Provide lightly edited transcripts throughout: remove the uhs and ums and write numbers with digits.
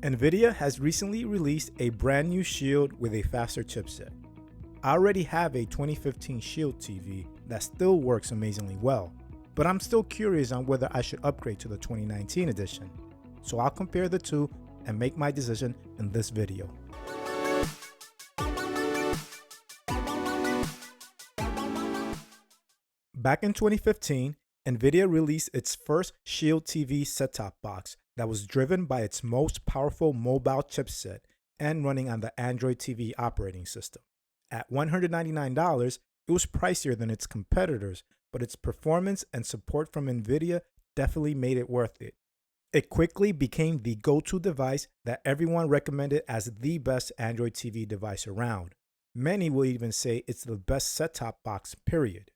Nvidia has recently released a brand new Shield with a faster chipset. I already have a 2015 Shield TV that still works amazingly well, but I'm still curious on whether I should upgrade to the 2019 edition. So I'll compare the two and make my decision in this video. Back in 2015, Nvidia released its first Shield TV set-top box that was driven by its most powerful mobile chipset and running on the Android TV operating system. At $199, it was pricier than its competitors, but its performance and support from Nvidia definitely made it worth it. It quickly became the go-to device that everyone recommended as the best Android TV device around. Many will even say it's the best set-top box, period.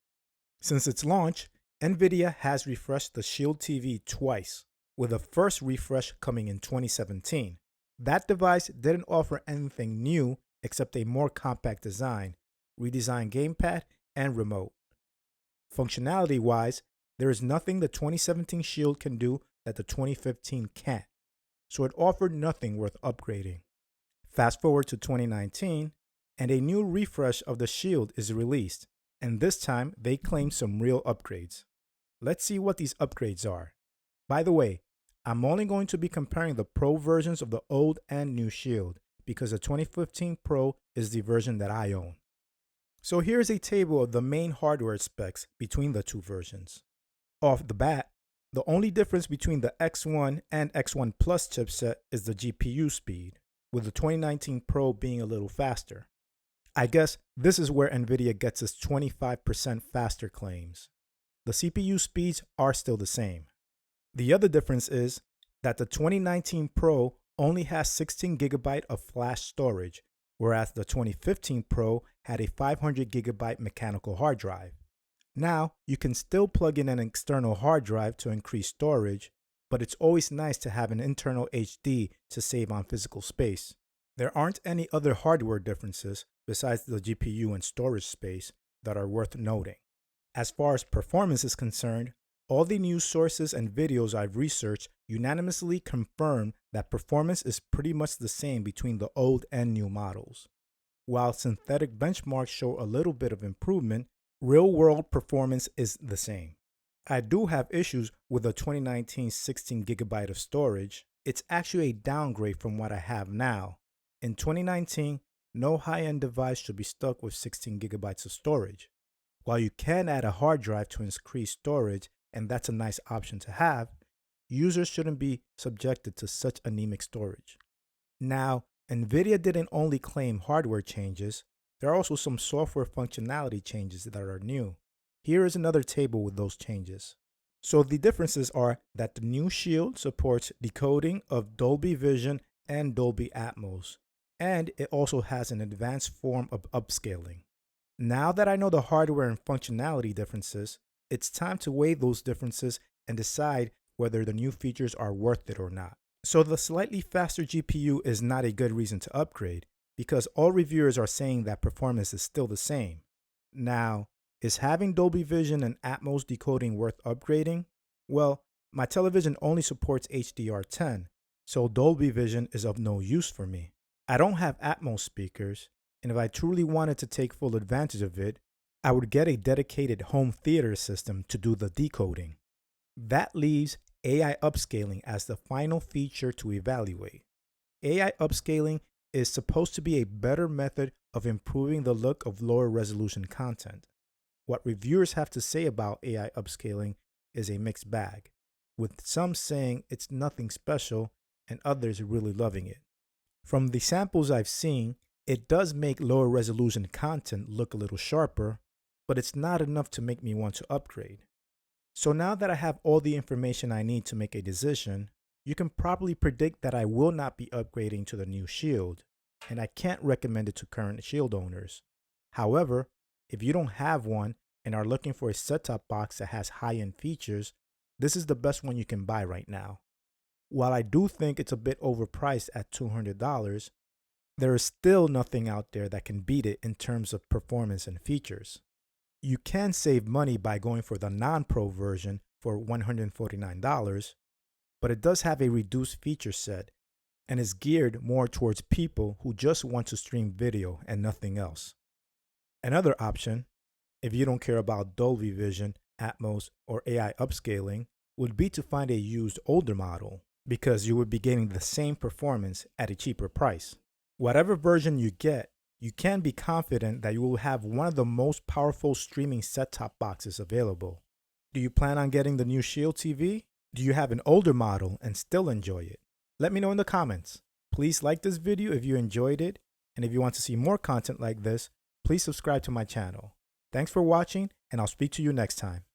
Since its launch, Nvidia has refreshed the Shield TV twice, with the first refresh coming in 2017. That device didn't offer anything new except a more compact design, redesigned gamepad, and remote. Functionality-wise, there is nothing the 2017 Shield can do that the 2015 can't, so it offered nothing worth upgrading. Fast forward to 2019, and a new refresh of the Shield is released, and this time they claim some real upgrades. Let's see what these upgrades are. By the way, I'm only going to be comparing the Pro versions of the old and new Shield, because the 2015 Pro is the version that I own. So here's a table of the main hardware specs between the two versions. Off the bat, the only difference between the X1 and X1 Plus chipset is the GPU speed, with the 2019 Pro being a little faster. I guess this is where Nvidia gets its 25% faster claims. The CPU speeds are still the same. The other difference is that the 2019 Pro only has 16GB of flash storage, whereas the 2015 Pro had a 500GB mechanical hard drive. Now, you can still plug in an external hard drive to increase storage, but it's always nice to have an internal HD to save on physical space. There aren't any other hardware differences besides the GPU and storage space that are worth noting. As far as performance is concerned, all the news sources and videos I've researched unanimously confirm that performance is pretty much the same between the old and new models. While synthetic benchmarks show a little bit of improvement, real-world performance is the same. I do have issues with the 2019 16GB of storage. It's actually a downgrade from what I have now. In 2019, no high-end device should be stuck with 16GB of storage. While you can add a hard drive to increase storage, and that's a nice option to have, users shouldn't be subjected to such anemic storage. Now, Nvidia didn't only claim hardware changes, there are also some software functionality changes that are new. Here is another table with those changes. So the differences are that the new Shield supports decoding of Dolby Vision and Dolby Atmos, and it also has an advanced form of upscaling. Now that I know the hardware and functionality differences, it's time to weigh those differences and decide whether the new features are worth it or not. So the slightly faster GPU is not a good reason to upgrade, because all reviewers are saying that performance is still the same. Now, is having Dolby Vision and Atmos decoding worth upgrading? Well, my television only supports HDR10, so Dolby Vision is of no use for me. I don't have Atmos speakers, and if I truly wanted to take full advantage of it, I would get a dedicated home theater system to do the decoding. That leaves AI upscaling as the final feature to evaluate. AI upscaling is supposed to be a better method of improving the look of lower resolution content. What reviewers have to say about AI upscaling is a mixed bag, with some saying it's nothing special and others really loving it. From the samples I've seen, it does make lower resolution content look a little sharper, but it's not enough to make me want to upgrade. So now that I have all the information I need to make a decision, you can probably predict that I will not be upgrading to the new Shield, and I can't recommend it to current Shield owners. However, if you don't have one and are looking for a set-top box that has high-end features, this is the best one you can buy right now. While I do think it's a bit overpriced at $200, there is still nothing out there that can beat it in terms of performance and features. You can save money by going for the non-Pro version for $149, but it does have a reduced feature set, and is geared more towards people who just want to stream video and nothing else. Another option, if you don't care about Dolby Vision, Atmos, or AI upscaling, would be to find a used older model because you would be getting the same performance at a cheaper price. Whatever version you get, you can be confident that you will have one of the most powerful streaming set-top boxes available. Do you plan on getting the new Shield TV? Do you have an older model and still enjoy it? Let me know in the comments. Please like this video if you enjoyed it, and if you want to see more content like this, please subscribe to my channel. Thanks for watching, and I'll speak to you next time.